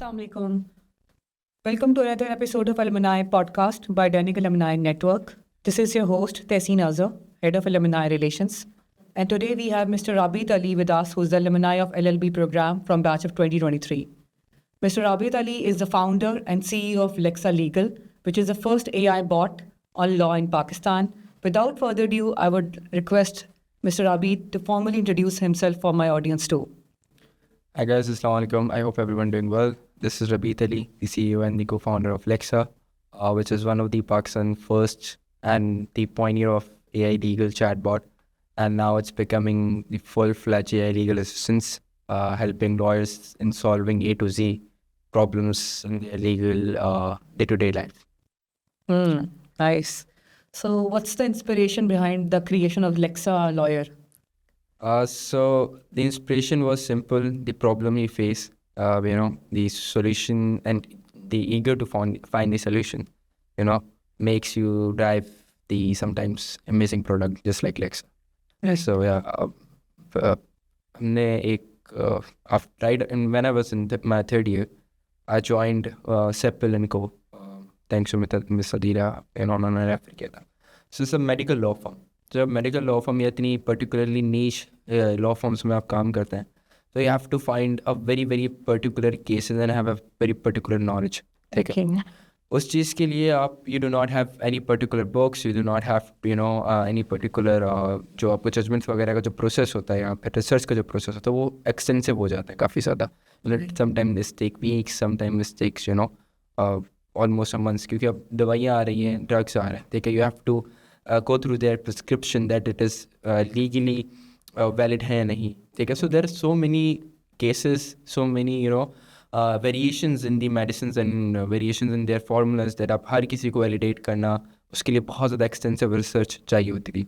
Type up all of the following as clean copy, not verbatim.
Assalamualaikum. Welcome to another episode of Alumni Podcast by Dynamic Alumni Network. This is your host, Tessin Azhar, Head of Alumni Relations. And today we have Mr. Rabit Ali with us, who's the alumni of LLB program from batch of 2023. Mr. Rabit Ali is the founder and CEO of Lexa Legal, which is the first AI bot on law in Pakistan. Without further ado, I would request Mr. Rabit to formally introduce himself for my audience too. Hi guys, Assalamualaikum. I hope everyone doing well. This is Rabit Ali, the CEO and the co-founder of Lexa, which is one of the Pakistan first and the pioneer of AI legal chatbot. And now it's becoming the full-fledged AI legal assistance, helping lawyers in solving A to Z problems in their legal day-to-day life. Nice. So what's the inspiration behind the creation of Lexa Lawyer? So the inspiration was simple, the problem you face, the solution and the eager to find the solution, makes you drive the sometimes amazing product just like Lexa. Right. So after and when I was in my third year, I joined Seppel & Co. Thanks to Miss Adira उन्होंने refer किया था. So it's a medical law firm. जब medical law form या इतनी particularly नीश law forms में आप काम करते हैं तो you have to find a very very particular cases and have a very particular knowledge. ठीक है, उस चीज़ के लिए आप you do not have any particular books, you do not have any particular जो आपको जजमेंट्स वगैरह का जो प्रोसेस होता है यहाँ पे रिसर्च का जो प्रोसेस होता है वो एक्सटेंसिव हो जाता है काफ़ी ज़्यादा. Sometime this take weeks, sometime this takes almost a months, क्योंकि अब दवाइयाँ आ रही हैं, ड्रग्स आ रहे हैं. ठीक है, you have to go through their prescription that it is legally valid है नहीं. ठीक है, so there are so many cases, so many variations in the medicines and variations in their formulas that आप हर किसी को validate करना उसके लिए बहुत ज़्यादा extensive research चाहिए होती थी.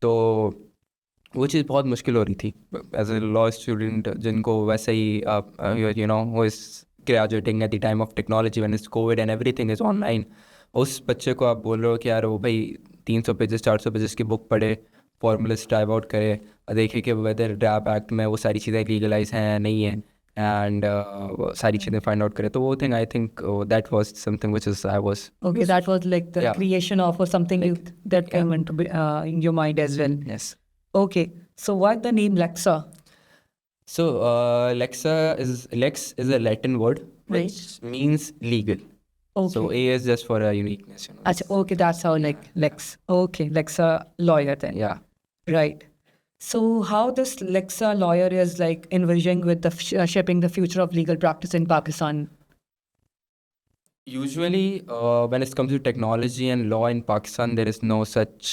तो वो चीज़ बहुत मुश्किल हो रही थी एज ए लॉ स्टूडेंट जिनको वैसे ही who is graduating at the time of technology when it's COVID and everything is online. उस बच्चे को आप बोल रहे हो कि यार वो भाई 300 पेजेस 400 पेजेस की बुक पढ़े, फॉर्मूलाज टाइप आउट करे, देखे कि वेदर ड्रैप एक्ट में वो सारी चीज़ें लीगलाइज हैं नहीं है, एंड सारी चीज़ें फाइंड आउट करे. तो वो thing I think that was something which is I was Okay, that was like the creation of or something that came into in your mind as well. yes. Okay, so why the name Lexa? So Lex is a Latin word which means legal. Okay. So A is just for a uniqueness. Achha, okay, that's how like Lex. Okay, Lexa Lawyer then. Yeah. Right. So how this Lexa Lawyer is like envisioning with the shaping the future of legal practice in Pakistan? Usually, when it comes to technology and law in Pakistan, there is no such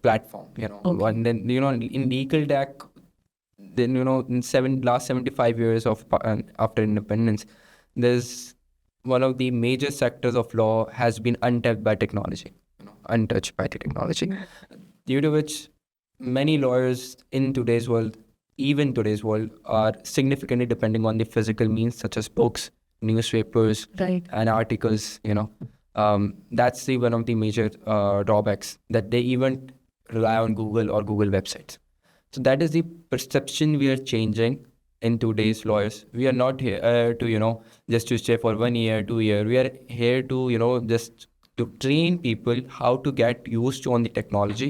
platform. Okay. And then in legal tech, then in last 75 years of after independence, there's one of the major sectors of law has been untouched by technology, untouched by the technology, due to which many lawyers in today's world, even today's world, are significantly depending on the physical means such as books, newspapers, Right. and articles. That's one of the major drawbacks, that they even rely on Google or Google websites. So that is the perception we are changing in today's lawyers. We are not here to just to stay for 1 year, 2 years. We are here to just to train people how to get used to on the technology.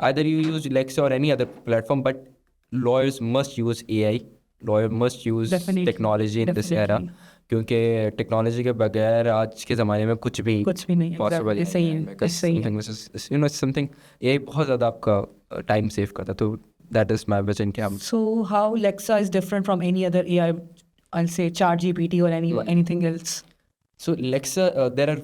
Either you use Lexa or any other platform, but lawyers must use AI. Lawyer must use Definitely. technology in this era. क्योंकि technology के बगैर आज के ज़माने में कुछ भी नहीं है. Possible Exactly. सही है. समथिंग ये बहुत ज़्यादा आपका टाइम सेव करता है. तो that is my vision. So how Lexa is different from any other AI, I'll say ChatGPT or anything else? So Lexa, there are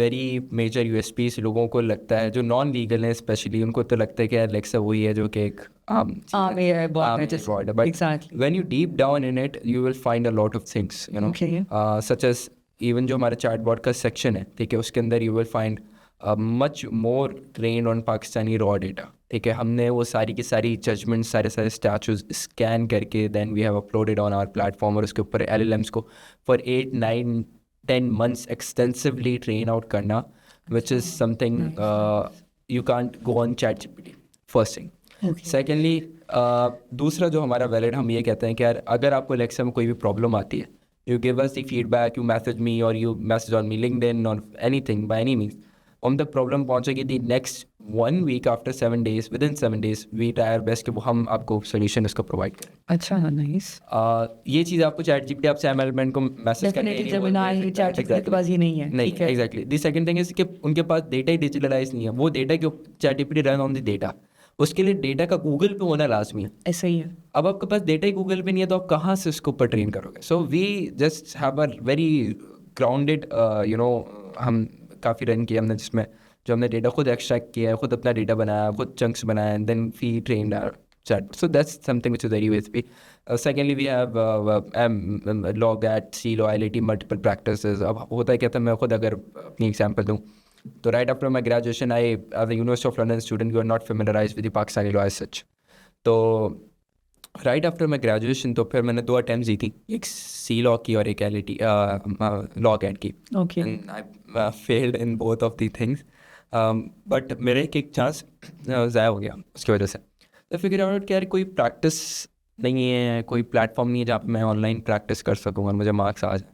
very major USPs. लोगों को लगता है जो नॉन लीगल है स्पेशली उनको तो लगता है कि यार Lexa वही है जो कि एक AI bot. but Exactly. when you deep down in it you will find a lot of things Okay. Such as even जो हमारा chatbot का section है, ठीक है, उसके अंदर you will find much more trained on Pakistani raw data. ठीक है, हमने वो सारी की सारी जजमेंट सारे स्टैचूज स्कैन करके then we have uploaded on our platform और उसके ऊपर LLMs को for 8, 9, 10 months extensively train out करना, which is something you can't go on ChatGPT. First thing. Secondly दूसरा जो हमारा वैलिड, हम ये कहते हैं कि यार अगर आपको Alexa में कोई भी प्रॉब्लम आती है you give us the feedback, you message me or you message on me LinkedIn or anything by any means. On the problem पहुंचेगी the next 1 week after 7 days, within 7 days we try our best कि वो हम आपको solution इसको provide करें. अच्छा, nice. ये चीज़ आपको ChatGPT आपसे MLM को मैसेज करने डेफिनेटली जेमिनी चैट के पास ये नहीं है. नहीं, ठीक है. Exactly. The second thing is कि उनके पास डेटा ही डिजिटलाइज नहीं है. वो डेटा क्यों ChatGPT run on the data, उसके लिए डेटा का गूगल पे होना लाजमी है. ऐसा ही है. अब आपके पास डेटा ही गूगल पे नहीं है तो आप कहाँ से उसको ऊपर ट्रेन करोगे. So we just have a very grounded हम काफ़ी रन किया हमने, जिसमें जो हमने डेटा खुद एक्सट्रैक्ट किया है, खुद अपना डेटा बनाया, खुद चंक्स बनाया, and then we trained our chat. So that's something which is very USP. Secondly, we have log at C loyalty multiple practices. अब होता है क्या था, मैं खुद अगर अपनी एग्जांपल दूँ तो right after my graduation, I as a University of London student, you are not familiarized with the Pakistani law as such. तो right after my graduation तो फिर मैंने 2 attempts दी थी, एक C law की और एक LAT log at की. Okay. And I failed in both of the things. But मेरे एक चांस ज़ाया हो गया उसकी वजह से. तो फिगर आउट कि यार कोई प्रैक्टिस नहीं है, कोई प्लेटफॉर्म नहीं है जहाँ पे मैं ऑनलाइन प्रैक्टिस कर सकूँ और मुझे मार्क्स आ जाए,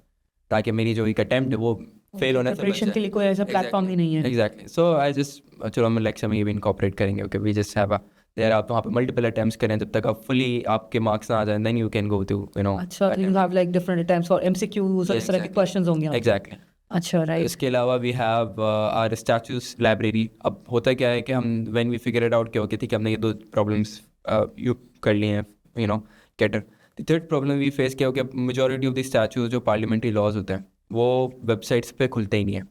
ताकि मेरी जो एक अटैम्प्ट है वो फेल होने से प्रिपरेशन के लिए कोई ऐसा प्लेटफॉर्म ही नहीं है. एग्जैक्टली. सो आई जस्ट चलो हम लेक्चर में ये भी इनकॉर्पोरेट करेंगे. Okay, we just have there आप वहाँ पे मल्टीपल अटेम्प्ट्स करें जब तक आप फुली आपके मार्क्स ना आ जाए, then you can go to अच्छा, you have like different attempts और MCQs और इस तरह के क्वेश्चंस होंगे. एग्जैक्टली. अच्छा, राइट. इसके अलावा we have our statutes library. अब होता क्या है कि हम when we figure it out क्या होती थी कि हमने ये 2 प्रॉब्लम्स यू कर लिए हैं, cater. The third problem we face क्या हो गया, मेजॉरिटी ऑफ द स्टैट्यूज जो पार्लियामेंट्री लॉज होते हैं वो वेबसाइट्स पे खुलते ही नहीं है.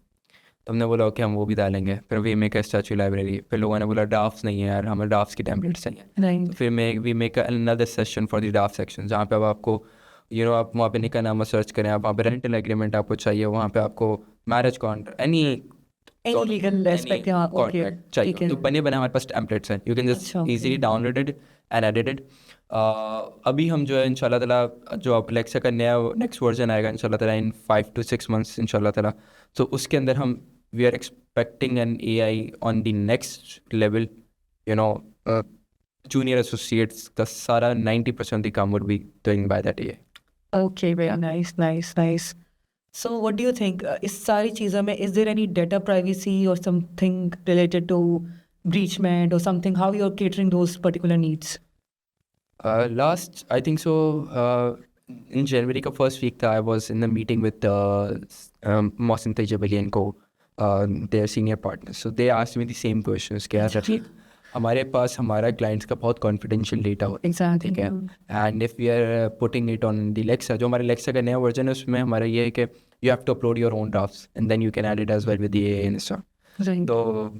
तो हमने बोला कि हम वो भी डालेंगे. फिर we make a statue library. फिर लोगों ने बोला ड्राफ्ट्स नहीं है यार, हमें ड्राफ्ट्स की टेम्पलेट्स चाहिए. राइट. फिर we make another session for the draft section, जहाँ पे अब आपको आप वहाँ पे निकाह नामा सर्च करें, आप वहाँ पे रेंटल एग्रीमेंट आपको चाहिए, वहाँ पे आपको marriage contract any legal aspect यहाँ. ओके, चाहिए तो बने हमारे पास टेम्पलेट्स हैं. You can just easily download it and edit it. अभी हम जो है इंशाल्लाह ताला जो अब Alexa का नया नेक्स्ट वर्जन आएगा इंशाल्लाह ताला इन 5 to 6 months इंशाल्लाह ताला. तो उसके अंदर हम we are expecting an AI on the next level. Junior associates का सारा 90% द काम would be doing by that AI. Okay, very nice. So what do you think, इस सारी चीज़ों में is there any data privacy or something related to breachment or something, how you're catering those particular needs? Last, I think so, in January का first week था, I was in a meeting with Mohsin Tajabali and co, their senior partners. So they asked me the same questions कि यार हमारे पास हमारा clients का बहुत confidential data होता है, ठीक है, and if we are putting it on the Alexa, जो हमारे Alexa का नया वर्जन है उसमें हमारा ये है कि you have to upload your own drafts and then you can add it as well with AI and so. तो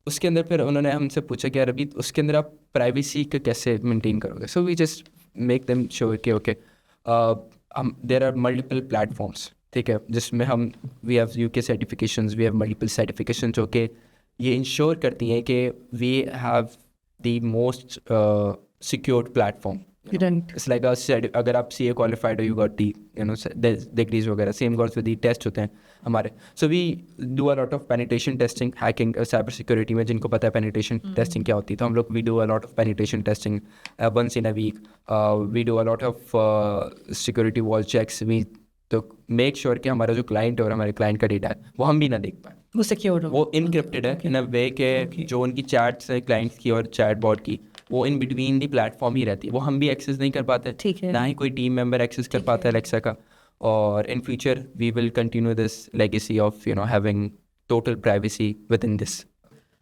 उसके अंदर फिर उन्होंने हमसे पूछा कि यार अभी उसके अंदर आप प्राइवेसी का कैसे मेंटेन करोगे. So we just make them sure कि okay there are multiple platforms, ठीक है, जिसमें हम we have UK certifications, we have multiple certifications जो कि ये इंश्योर करती हैं कि we have the most secured platform. It's like अगर आप CA क्वालिफाइड हो, यू गॉट दी डिग्रीज वगैरह, same goes with the test होते हैं हमारे. So we do a lot of penetration testing, hacking, cyber security में जिनको पता है पेनिट्रेशन टेस्टिंग क्या होती है, तो हम लोग we do a lot of penetration testing once in a week. We do a lot of security wall checks. We तो मेक श्योर कि हमारा जो क्लाइंट है और हमारे क्लाइंट का डेटा है वो हम भी ना देख पाए, वो सिक्योर हो, वो इनक्रिप्टेड है इन अ वे के जो उनकी चैट्स है क्लाइंट्स की और चैट बॉट की, वो इन बिटवीन दी प्लेटफॉर्म ही रहती है, वो हम भी एक्सेस नहीं कर पाते, ठीक है, ना ही कोई टीम मेंबर एक्सेस कर पाता है Alexa का. और in future we will continue this legacy of having total privacy within this.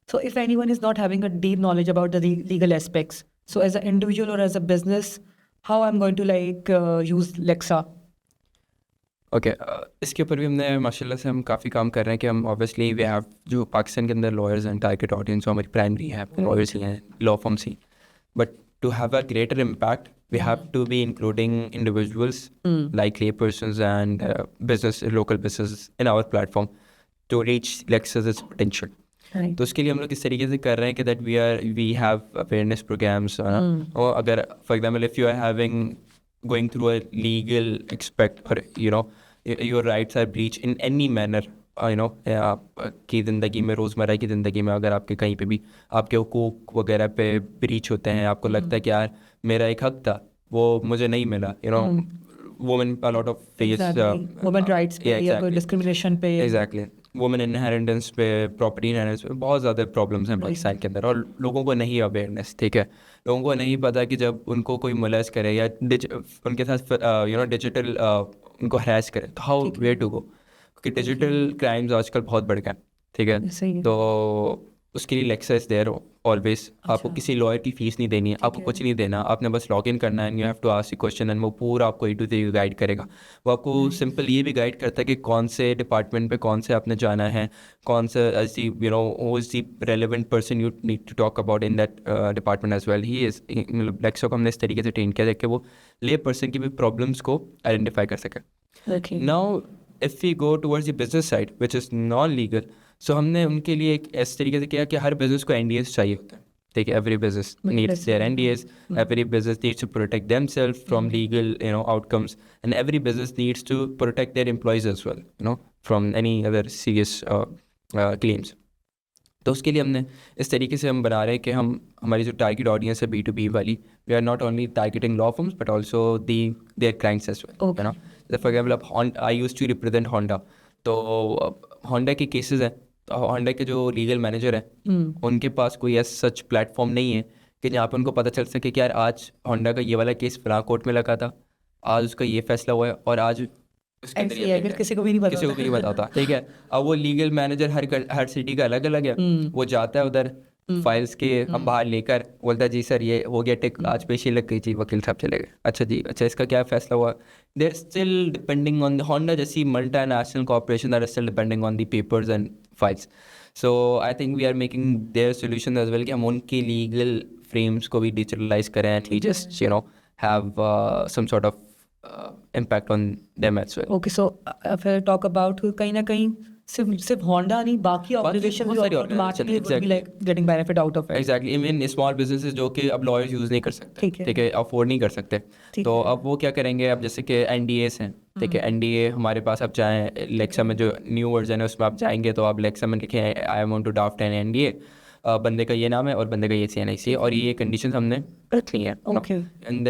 So if anyone is not having a deep knowledge about the legal aspects, so as an individual or as a business, how I'm going to use Alexa? Okay, इसके ऊपर भी हमने माशाल्लाह से हम काफ़ी काम कर रहे हैं कि हम ऑब्वियसली वी हैव जो पाकिस्तान के अंदर लॉयर्स एंड टारगेट ऑडियंस हमारी प्राइमरी है, लॉयर्स ही हैं, लॉ फर्म्स ही, but to have a greater impact we have to be including individuals like lay persons and business, local business in our platform to reach Alexa's potential. तो उसके लिए हम लोग इस तरीके से कर रहे हैं कि that we have awareness programmes. और अगर for example if you are having going through a legal aspect or your rights are breached in any manner, आपकी ज़िंदगी में, रोज़मर्रा की ज़िंदगी में अगर आपके कहीं पे भी आपके हुकूक वगैरह पे ब्रीच होते हैं, आपको लगता है कि यार मेरा एक हक था वो मुझे नहीं मिला, women a lot of face women rights पे या कोई डिस्क्रिमिनेशन पे एग्जैक्टली वुमेन इनहेरिटेंस पे प्रॉपर्टी इनहेरिटेंस पे बहुत ज़्यादा प्रॉब्लम्स हैं पाकिस्तान के अंदर और लोगों को नहीं अवेयरनेस ठीक है लोगों को नहीं पता कि जब उनको कोई मोलेस्ट करे या उनके साथ डिजिटल उनको हरास करे तो हाउ वे टू गो क्योंकि डिजिटल क्राइम्स आजकल बहुत बढ़ गए ठीक है तो उसके लिए लेक्चर्स देयर ऑलवेज आपको किसी लॉयर की फीस नहीं देनी है आपको कुछ नहीं देना आपने बस लॉग इन करना है and you have to ask question and वो पूरा आपको A to Z गाइड करेगा वो आपको सिंपल ये भी गाइड करता है कि कौन से डिपार्टमेंट पे कौन से आपने जाना है कौन सा ऐसी who is the relevant person you need to talk about in that department as well he is मतलब लेक्सो को हमने इस तरीके से ट्रेन किया ताकि वो ले पर्सन की भी प्रॉब्लम्स को आइडेंटिफाई कर सके now if we go towards the business side which is non legal so हमने उनके लिए एक इस तरीके से किया कि हर बिजनेस को NDAs चाहिए होता है ठीक है every business needs their NDAs every business needs to protect themselves from legal outcomes and every business needs to protect their employees as well from any other serious claims तो उसके लिए हमने इस तरीके से हम बना रहे हैं कि हम हमारी जो टारगेट ऑडियंस है B2B वाली we are not only targeting law firms but also their clients as well for example I used to represent Honda तो होंडा के केसेस हैं तो होंडा के जो लीगल मैनेजर हैं उनके पास कोई ऐसा सच प्लेटफॉर्म नहीं है कि जहाँ पे उनको पता चल सके कि यार आज होंडा का ये वाला केस फलां कोर्ट में लगा था आज उसका ये फैसला हुआ है और आज उसके अंदर ये किसी को भी नहीं बताता ठीक है अब वो लीगल मैनेजर हर सिटी का अलग अलग है वो जाता है उधर फाइल्स के हम बाहर लेकर बोलता है जी सर ये हो गया टिक आज पेशी लग गई जी वकील साहब चले गए अच्छा जी अच्छा इसका क्या फैसला हुआ there still depending on Honda जैसी multi national corporation are still depending on the papers and files so I think we are making their solution as well कि हम उनके लीगल फ्रेम्स को भी डिजिटलाइज करें and we just have some sort of impact on them as well. Okay, so if I talk about कहीं ना कहीं सिर्फ होंडा नहीं बाकी ऑर्गेनाइजेशन भी automatically would be like getting benefit out of it. Exactly. Even small businesses जो कि अब lawyers यूज़ नहीं कर सकते ठीक है अफोर्ड नहीं कर सकते तो अब वो क्या करेंगे अब जैसे कि NDAs हैं ठीक है NDA हमारे पास अब चाहें लेक्सा में जो न्यू वर्जन है उसमें आप जाएंगे तो आप लेक्सा में लिखें I want to draft an NDA बंदे का ये नाम है और बंदे का ये CNIC और ये कंडीशन हमने रखनी है एंड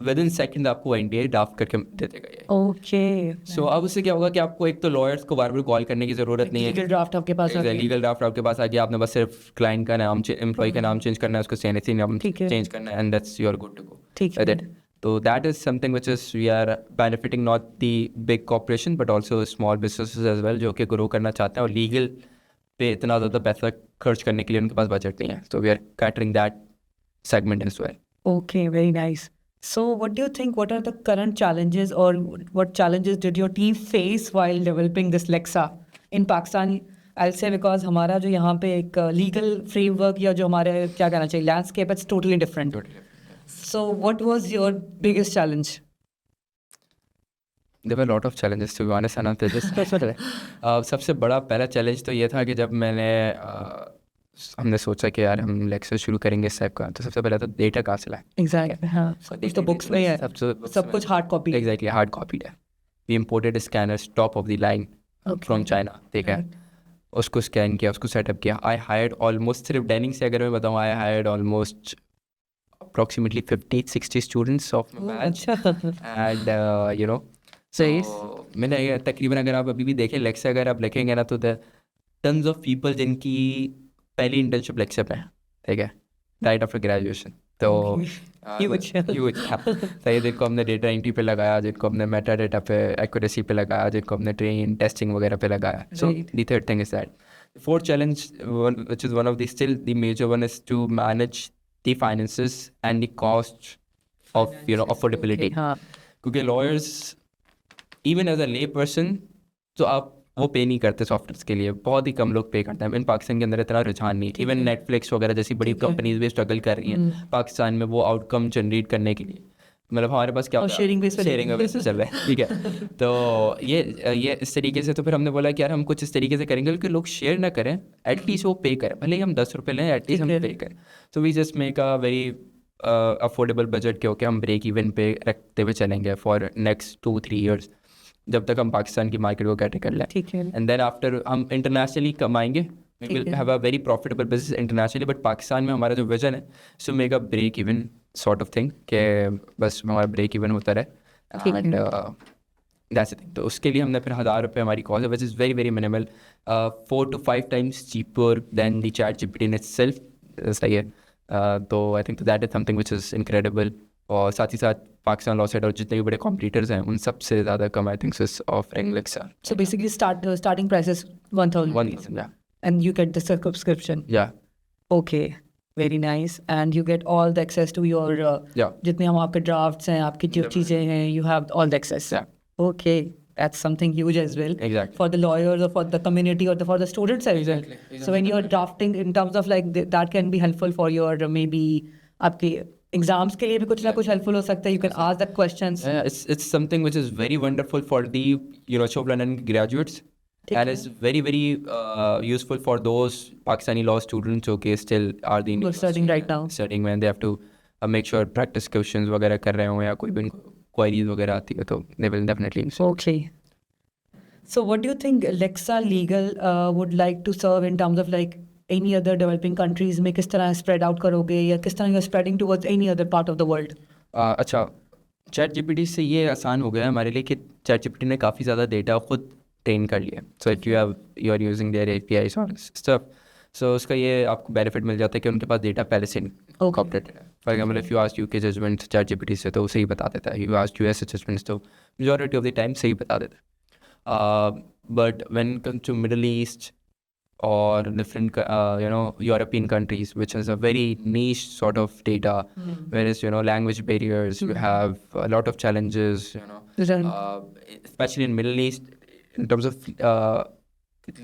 विदिन सेकंड आपको NDA ड्राफ्ट करके दे देगा ये ओके सो अब उससे क्या होगा कि आपको एक तो लॉयर्स को बार बार कॉल करने की ज़रूरत नहीं है लीगल ड्राफ्ट आपके पास आ गया आपने बस सिर्फ क्लाइंट का नाम एम्प्लॉय का नाम चेंज करना है उसको CNIC नाम चेंज करना है and that's you are good to go ठीक है तो that is something which is we are benefiting not the big corporation but also small businesses as well जो कि ग्रो करना चाहते हैं और लीगल पे इतना ज़्यादा पैसा खर्च करने के लिए उनके पास बजट नहीं है so we are catering that segment as well. Okay, very nice. So what do you think, what are the current challenges or what challenges did your team face while developing this Lexa in Pakistan? I'll say because हमारा जो यहाँ पे एक legal framework या जो हमारे क्या कहना चाहिए landscape it's totally different. So what was your biggest challenge? There were a lot of challenges to be honest and सबसे बड़ा पहला चैलेंज तो ये था कि जब हमने सोचा कि यार हम लेक्चर शुरू करेंगे इस टाइप का तो सबसे पहले तो डेटा कहाँ से लाएं एग्जैक्टली हाँ तो बुक्स में है सब कुछ hard copy exactly hard copied है we imported scanners top of the line from China ठीक है उसको स्कैन किया उसको सेटअप किया आई हायर्ड ऑलमोस्ट सिर्फ डेनिंग से अगर मैं बताऊँ I hired almost approximately 50-60 students of my batch and you know सही मैंने तकरीबन अगर आप अभी भी देखें लेक्चर अगर आप लिखेंगे ना तो टन्स ऑफ पीपल जिनकी पहली इंटर्नशिप लेक्चर पे है ठीक है राइट आफ्टर ग्रेजुएशन तो सही जिनको हमने डेटा एंट्री पे लगाया जिनको हमने मेटा डेटा पे एक्यूरेसी पे लगाया जिनको हमने ट्रेन टेस्टिंग वगैरह पे लगाया so the third thing is that fourth challenge which is one of the still the major one is to manage the finances and the cost of affordability क्योंकि lawyers even as a lay person तो आप वो पे नहीं करते software के लिए बहुत ही कम लोग पे करते हैं इन पाकिस्तान के अंदर इतना रुझान नहीं इवन नेटफ्लिक्स वगैरह जैसी बड़ी कंपनीज भी स्ट्रगल कर रही हैं पाकिस्तान में वो आउटकम जनरेट करने के लिए मतलब हमारे पास क्या शेयरिंग बेस चल रहा है ठीक है तो ये इस तरीके से तो फिर हमने बोला कि यार हम कुछ इस तरीके से करेंगे क्योंकि लोग शेयर ना करें एटलीस्ट वो पे करें भले ही हम 10 रुपये लें एटलीस्ट हम पे करें so we just make a very affordable budget के ओके हम ब्रेक इवन पे रखते हुए चलेंगे फॉर नेक्स्ट 2-3 ईयर्स जब तक हम पाकिस्तान की मार्केट को कैटर कर लें एंड देन आफ्टर हम इंटरनेशनली कमाएंगे we will have a very profitable business internationally but Pakistan में हमारा जो विजन है so make a break even sort of thing कि बस हमारा ब्रेक इवन होता रहे एंड दैट्स इट। तो उसके लिए हमने फिर 1000 रुपये हमारी कॉस्ट है, which is very very minimal, 4 to 5 times cheaper than the ChatGPT in itself. सही है। तो I think that is something which is incredible. और साथ ही साथ पाकिस्तान लॉ सेट और जितने भी बड़े कॉम्पिटिटर्स हैं उन सबसे ज़्यादा कम I think is offering Lexa। So basically, starting price is 1,000 rupees. 1,000, yeah. And you get the subscription. Yeah. Okay, very nice. And you get all the access to your Yeah. जितने हम आपके drafts हैं, आपकी जो चीज़ें हैं, you have all the access. Yeah. Okay, that's something huge as well. Exactly. For the lawyers or for the community or for the students as well. Exactly. So when you're drafting in terms of like that can be helpful for your maybe आपके exams के लिए भी कुछ ना कुछ helpful हो सकता है. You can ask the questions. Yeah, it's something which is very wonderful for the University of London graduates, and it's very very useful for those Pakistani law students who still are the Who are studying right now. studying when they have to make sure practice questions वगैरह कर रहे हो या कोई भी उनको queries वगैरह आती है तो they will definitely use it. Okay. So what do you think Lexa Legal would like to serve in terms of like any other developing countries में किस तरह spread out करोगे या किस तरह you're spreading towards any other part of the world? अच्छा, ChatGPT से ये आसान हो गया हमारे लिए कि ChatGPT ने काफ़ी ज़्यादा डेटा खुद ट्रेन कर लिया। So if you are using their APIs और स्टफ, सो उसका ये आपको बेनिफिट मिल जाता है कि उनके पास डेटा पहले से इनकॉर्पोरेटेड है। For example if you ask UK judgement ChatGPT से तो उसे ही बता देता है, यू आस्क US जजमेंट्स तो मेजॉरिटी ऑफ द टाइम सही बता देता है। But when comes to middle east or different European countries, which has a very niche sort of data, whereas language barriers, you have a lot of challenges, especially in Middle East in terms of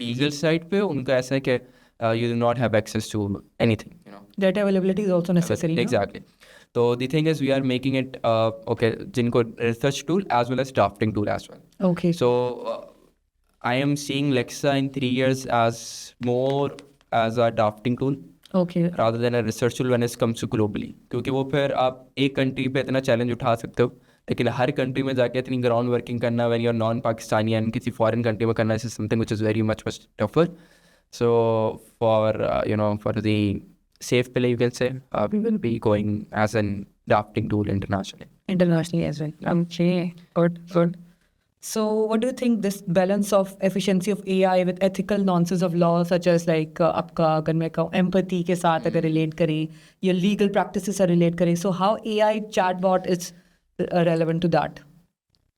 legal side पे उनका ऐसा है कि you do not have access to anything, Data availability is also necessary. Exactly. So the thing is we are making it okay जिनको research tool as well as drafting tool as well. Okay. So I am seeing Lexa in 3 years as more as a drafting tool Okay. rather than a research tool when it comes to globally. क्योंकि वो फिर आप एक country पे इतना challenge उठा सकते हो लेकिन हर कंट्री में जाके इतनी ग्राउंड वर्किंग करना when you're non Pakistani and किसी फॉरेन कंट्री में करना is something which is very much tougher. So for the safe play you can say we will be going as an drafting tool internationally. Internationally as well. Okay. Good. So what do you think this balance of efficiency of AI with ethical nuances of law such as like आपका अगर मैं कहूँ empathy के साथ अगर relate करें या legal practices से relate करें, so how AI chatbot is relevant to that?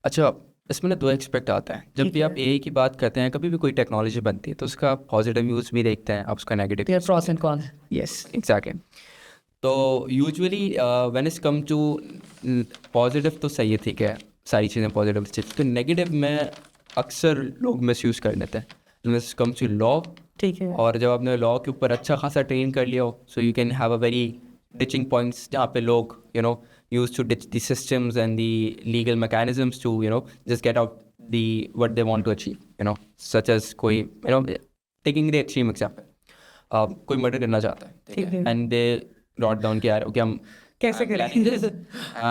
अच्छा, इसमें ना 2 एक्सपेक्ट आता है। जब भी आप AI की बात करते हैं, कभी भी कोई टेक्नोलॉजी बनती है तो उसका पॉजिटिव यूज़ भी देखते हैं, आप उसका negative. There are pros and cons. Yes, exactly. तो usually when it's come to positive तो सही है, ठीक है, सारी चीज़ें पॉजिटिव चीज़, तो नेगेटिव में अक्सर लोग मिसयूज़ कर लेते हैं। When it's come to law, ठीक है, और जब आपने लॉ के ऊपर अच्छा खासा ट्रेन कर लिया हो, so you can have a very ditching points जहाँ पे लोग use to ditch the systems and the legal mechanisms to just get out the what they want to achieve, such as कोई taking the extreme example, कोई murder करना चाहता है and they wrote down कि यार ओके हम कैसे करें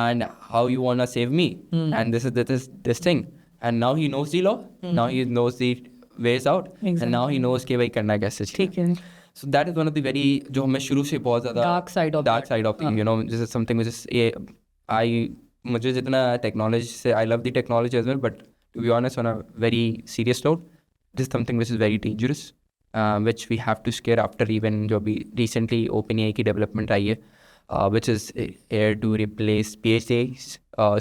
and how you wanna save me and this thing and now he knows the law, now he knows the ways out and now he knows कि भाई करना कैसे चाहिए। ठीक है, so that is one of the very जो हमें शुरू से बहुत ज़्यादा dark side of thing, this is something which is मुझे जितना टेक्नोलॉजी से I love the technology as well, but to be honest on a very serious note, this is something which is very dangerous, which we have to scare after even जो भी recently OpenAI की development आई है, which is here to replace PhD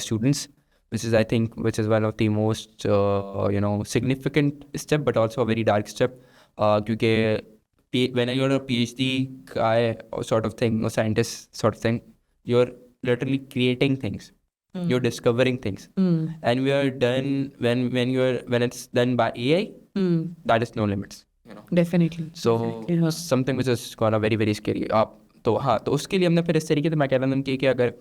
students, which is I think one of the most significant step but also a very dark step, क्योंकि when you're a PhD guy or sort of thing or scientist sort of thing, you're literally creating things, you're discovering things, and we are done when it's done by AI, that is no limits, definitely, so something which is gonna very very scary। आप तो हाँ, तो उसके लिए हमने फिर इस तरीके से मैं कह रहा हूँ कि अगर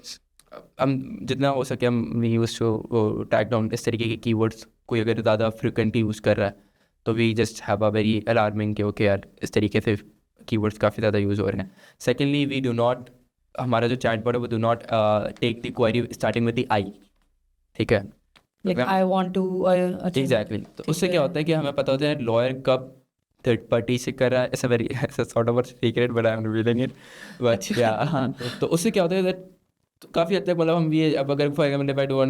हम जितना हो सके हम यूज़ टू टैग डाउन इस तरीके के कीवर्ड्स, कोई अगर ज़्यादा फ्रिक्वेंटली यूज़ कर रहा है तो we just have a very alarming कि ओके यार इस तरीके से कीवर्ड्स काफ़ी ज़्यादा यूज़ हो रहे हैं। सेकेंडली वी डू नॉट, हमारा जो चैटबॉट है वो do not take the query starting with the I, ठीक है, आई वांट टू एग्जैक्टली। तो उससे क्या होता है कि हमें पता होता है लॉयर कब थर्ड पार्टी से कर रहा है, ऐसा वेरी ऐसा sort of secret but I am revealing it, but या हाँ, तो उससे क्या होता है दैट काफ़ी हद तक मतलब हम ये अब अगर for example if I do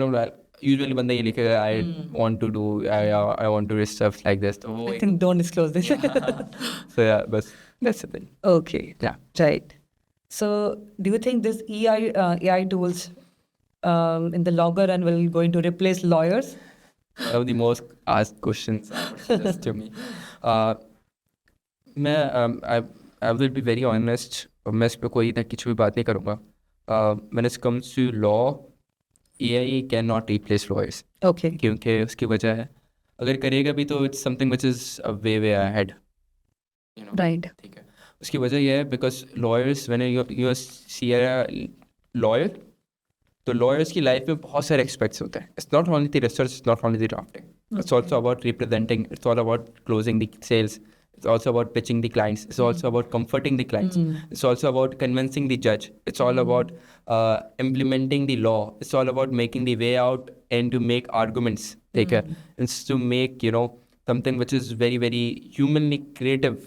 usually बंदा ये लिखेगा I want to do I want to do stuff like this. तो वो I think don't disclose this. so yeah, but that's the thing. Okay. Yeah. Right. So, do you think this AI tools in the longer run will going to replace lawyers? One of the most asked questions to me. I will be very honest. मैं इस पे कोई इतना कुछ भी बात नहीं करूँगा. When it comes to law, AI cannot replace lawyers. Okay. क्योंकि उसकी वजह है अगर करेगा भी तो it's something which is a way ahead. You know. Right. ठीक है. उसकी वजह यह है because lawyers when you see a lawyer तो lawyers की life में बहुत सारे aspects होते हैं. It's not only the research, it's not only the drafting. It's also about representing. It's all about closing the sales. It's also about pitching the clients. It's also about comforting the clients. It's also about convincing the judge. It's all about implementing the law. It's all about making the way out and to make arguments. Take care. It's to make something which is very very humanly creative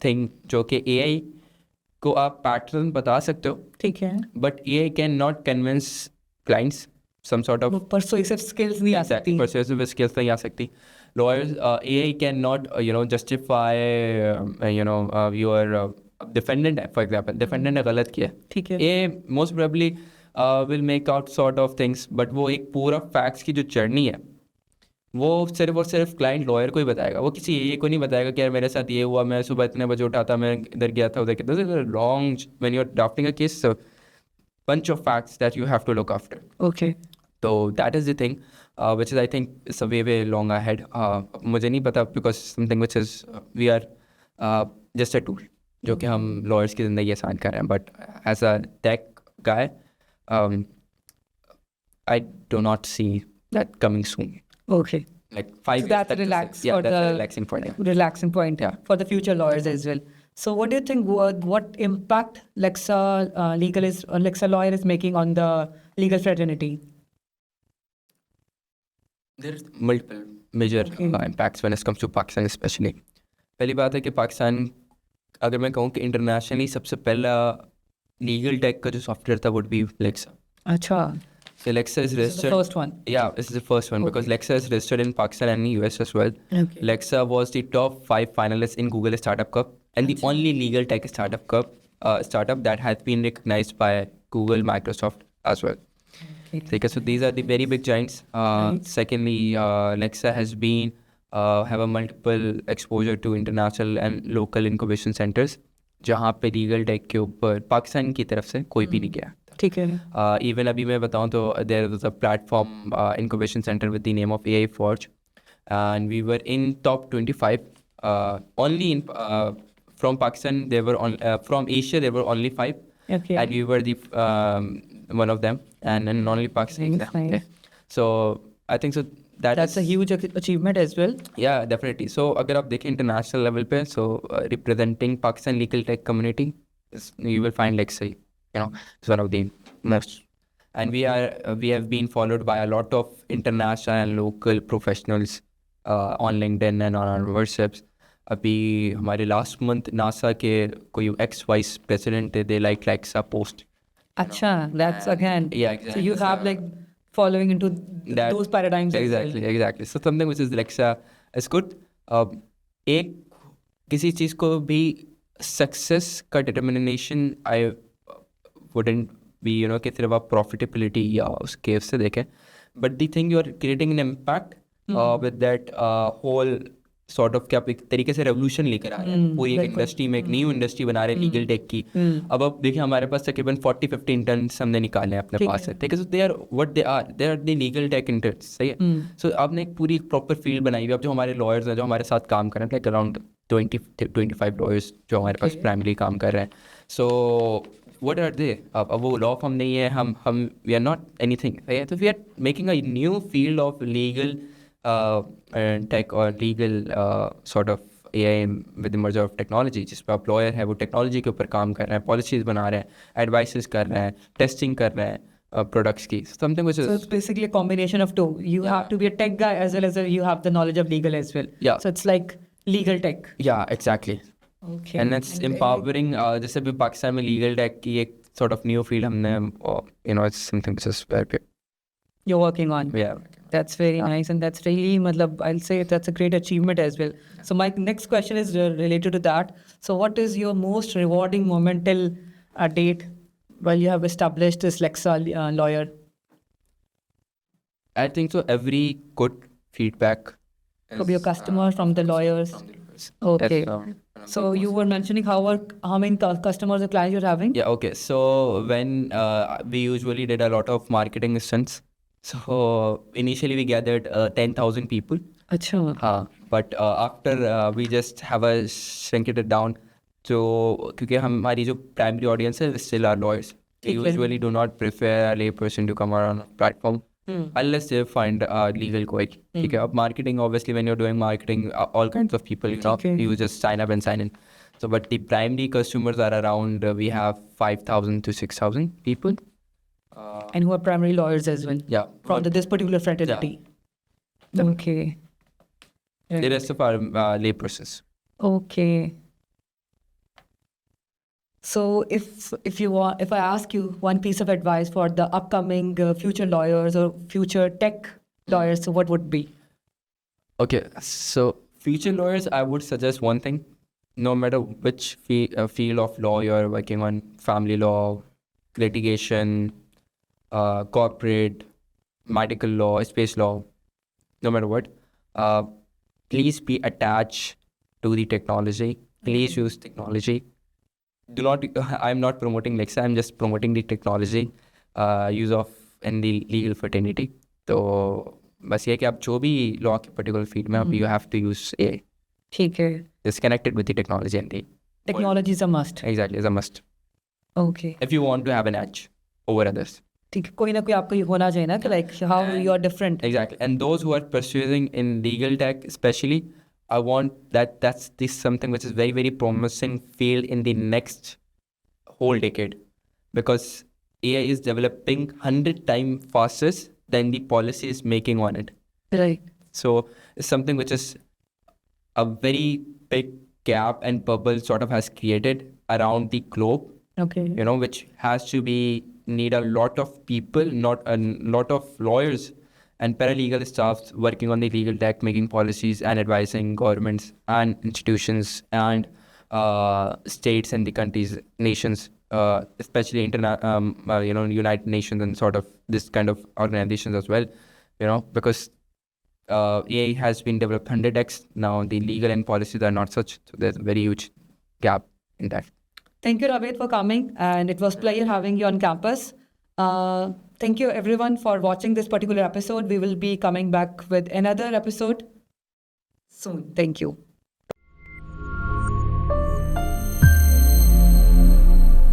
thing. जो कि AI को आप pattern बता सकते हो. ठीक है. But AI cannot convince clients. Some sort of persuasive skills नहीं आ सकती. Persuasive skills नहीं आ सकती. Lawyers, AI cannot, justify, your defendant, for example. Defendant ने गलत किया. ठीक है. AI most probably will make out sort of things, but वो एक पूरा facts की जो journey है, वो सिर्फ और सिर्फ क्लाइंट लॉयर को ही बताएगा. वो किसी AI को नहीं बताएगा कि यार मेरे साथ ये हुआ, मैं सुबह इतने बजे उठा था, मैं इधर गया था, उधर गया था. Long, when you're drafting a case, so bunch of facts that you have to look after. Okay. So that is the thing, which is I think is a way long ahead. मुझे नहीं पता because something which is we are just a tool जो कि हम lawyers की ज़िंदगी आसान कर रहे हैं. But as a tech guy, I do not see that coming soon. Okay. Like 5 So years. that's relaxed yeah, for that's the a relaxing point. Yeah. relaxing point. Yeah. For the future lawyers as well. So what do you think? What impact Lexa lawyer is making on the legal fraternity? There's multiple major impacts when it comes to Pakistan especially. पहली बात है कि पाकिस्तान अगर मैं कहूँ कि internationally सबसे पहला लीगल टेक का जो सॉफ्टवेयर था would be Lexa. अच्छा. So Lexa is This is registered. the first one. Yeah, this is the first one because Lexa is registered in Pakistan and in US as well. Okay. Lexa was the top 5 finalists in Google Startup Cup and the only legal tech startup cup startup that has been recognized by Google, Microsoft as well. Okay. So these are the very big giants. Secondly, Lexa has been have a multiple exposure to international and local incubation centers जहाँ पे legal tech के ऊपर पाकिस्तान की तरफ से कोई भी नहीं गया. ठीक है. Even अभी मैं बताऊँ तो there was a platform incubation center with the name of AI Forge and we were in top 25 only in from Pakistan there were from Asia there were only 5. Okay. And we were the one of them and only Pakistan. Nice, nice. Okay. So I think so That's a huge achievement as well. Yeah, definitely. So अगर आप देखें international level पे so representing Pakistan legal tech community you will find Lexa, it's one of the most. And we have been followed by a lot of international and local professionals on LinkedIn and on our WhatsApps. अभी हमारे last month NASA के कोई ex-vice president थे, they like Lexa post. अच्छा, that's again. Yeah, exactly. So you have like following into those paradigms. Exactly. So something which is Lexa is good. एक किसी चीज़ को भी success का determination I wouldn't be कि सिर्फ आप profitability या उसके उससे देखें, but the thing you are creating an impact with that whole sort of क्या एक तरीके से रेवोल्यूशन लेकर आ रहे हैं पूरी एक इंडस्ट्री में, एक न्यू इंडस्ट्री बना रहे हैं लीगल टेक की. अब देखिए हमारे पास तकरीबन 40-50 इंटर्न्स हमने निकाले हैं अपने पास से. ठीक है. So they are the legal tech interns. सही है. सो आपने एक पूरी प्रॉपर फील्ड बनाई हुई. अब जो हमारे लॉयर्स हैं जो हमारे साथ काम कर रहे हैं लाइक अराउंड 20-25 लॉयर्स जो हमारे पास प्राइमरी काम कर रहे हैं. सो what are they? अब वो लॉ फॉर्म नहीं है, हम वी आर नॉट एनीथिंग. तो we are making a new field of legal tech or legal sort of AI with the merger of technology जिस पर आप लॉयर है वो टेक्नोलॉजी के ऊपर काम कर रहे हैं, पॉलिसीज बना रहे हैं, एडवाइसेस कर रहे हैं, टेस्टिंग कर रहे हैं प्रोडक्ट्स की. Something which is so it's basically a combination of two. You have to be a tech guy as well as you have the knowledge of legal as well. Yeah. So it's like legal tech. Yeah, exactly. Okay. And it's empowering. जैसे भी पाकिस्तान में legal tech की एक sort of new field हमने it's something which is very big. you're working on. Yeah. That's very nice, and that's really, I'll say that's a great achievement as well. So my next question is related to that. So what is your most rewarding moment till a date while you have established this Lexa lawyer? I think so. Every good feedback From your customers, from the lawyers. Okay. So you were mentioning how many customers or clients you're having? Yeah, okay. So when we usually did a lot of marketing stunts. So initially we gathered 10,000 people. Acha. But after we just have a shrinked it down to क्योंकि हमारी जो primary audience है still are lawyers. We ठीक है. usually do not prefer a lay person to come on a platform unless they find a legal coach. ठीक है. अब marketing, obviously when you're doing marketing, all kinds of people, Okay. you just sign up and sign in. So but the primary customers are around we have 5,000 to 6,000 people. And who are primary lawyers as well? Yeah. From this particular fraternity. Okay. The rest of our lay persons. Okay. So if I ask you one piece of advice for the upcoming future lawyers or future tech lawyers, so what would be? Okay, so future lawyers, I would suggest one thing. No matter which field of law you're working on, family law, litigation, corporate, medical law, space law, no matter what, please be attached to the technology. Please use technology. Do not. I'm not promoting Lexa. I'm just promoting the technology use of in the legal fraternity. तो बस ये कि आप जो भी law के particular field में आप you have to use AI. ठीक है. It's connected with the technology and the Technology is a must. exactly is a must Okay. if you want to have an edge over others. ठीक है. कोई ना कोई आपको ये होना चाहिए ना कि like how you are different. Exactly. And those who are pursuing in legal tech, especially, I want that's this something which is very, very promising field in the next whole decade, because AI is developing 100 times faster than the policy is making on it. Right. So it's something which is a very big gap and bubble sort of has created around the globe, Okay. which has to be need a lot of people, not a lot of lawyers and paralegal staffs working on the legal tech, making policies and advising governments and institutions and states and the countries, nations, especially United Nations and sort of this kind of organizations as well, because AI has been developed 100x now. The legal and policies are not such, so there's a very huge gap in that. Thank you, Ravid, for coming, and it was pleasure having you on campus. Thank you, everyone, for watching this particular episode. We will be coming back with another episode soon. Thank you.